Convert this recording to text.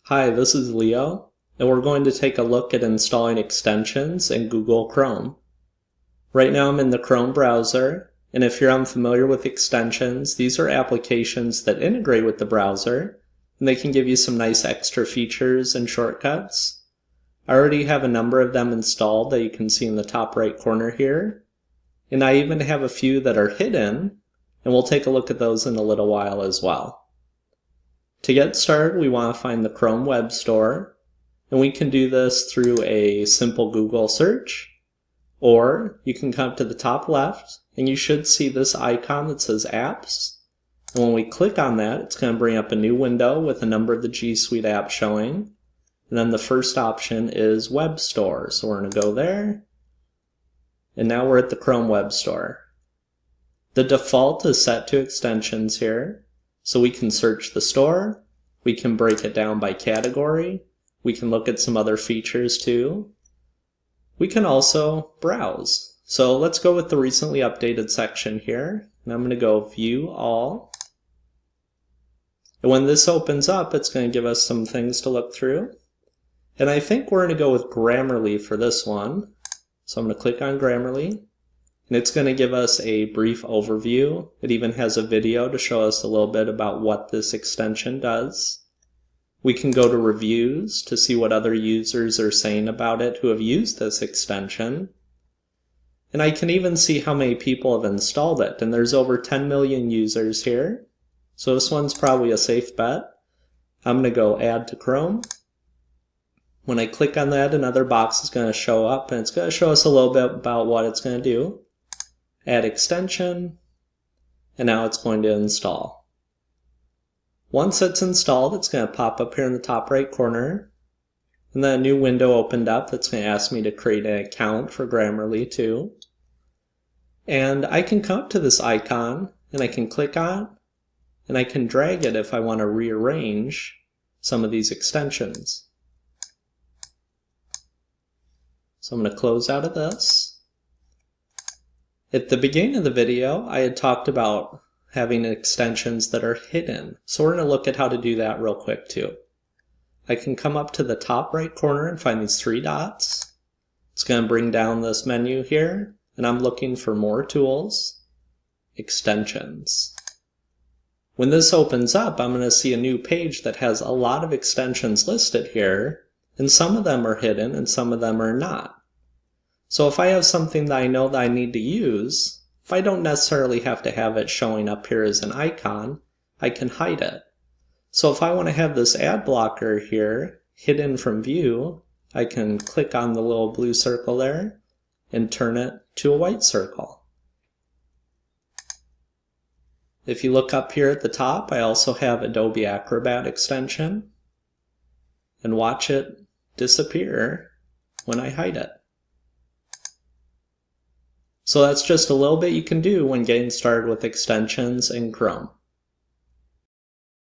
Hi, this is Leo, and we're going to take a look at installing extensions in Google Chrome. Right now I'm in the Chrome browser, and if you're unfamiliar with extensions, these are applications that integrate with the browser, and they can give you some nice extra features and shortcuts. I already have a number of them installed that you can see in the top right corner here, and I even have a few that are hidden, and we'll take a look at those in a little while as well. To get started, we want to find the Chrome Web Store, and we can do this through a simple Google search, or you can come to the top left, and you should see this icon that says Apps, and when we click on that, it's going to bring up a new window with a number of the G Suite apps showing, and then the first option is Web Store, so we're going to go there, and now we're at the Chrome Web Store. The default is set to extensions here. So we can search the store, we can break it down by category, we can look at some other features too. We can also browse. So let's go with the recently updated section here, and I'm going to go View All. And when this opens up, it's going to give us some things to look through. And I think we're going to go with Grammarly for this one. So I'm going to click on Grammarly. And it's going to give us a brief overview. It even has a video to show us a little bit about what this extension does. We can go to reviews to see what other users are saying about it who have used this extension. And I can even see how many people have installed it. And there's over 10 million users here. So this one's probably a safe bet. I'm going to go Add to Chrome. When I click on that, another box is going to show up, and it's going to show us a little bit about what it's going to do. Add extension, and now it's going to install. Once it's installed, it's going to pop up here in the top right corner, and then a new window opened up that's going to ask me to create an account for Grammarly too. And I can come up to this icon, and I can click on it, and I can drag it if I want to rearrange some of these extensions. So I'm going to close out of this. At the beginning of the video, I had talked about having extensions that are hidden. So we're going to look at how to do that real quick too. I can come up to the top right corner and find these three dots. It's going to bring down this menu here, and I'm looking for More Tools, Extensions. When this opens up, I'm going to see a new page that has a lot of extensions listed here, and some of them are hidden and some of them are not. So if I have something that I know that I need to use, if I don't necessarily have to have it showing up here as an icon, I can hide it. So if I want to have this ad blocker here hidden from view, I can click on the little blue circle there and turn it to a white circle. If you look up here at the top, I also have Adobe Acrobat extension, and watch it disappear when I hide it. So that's just a little bit you can do when getting started with extensions in Chrome.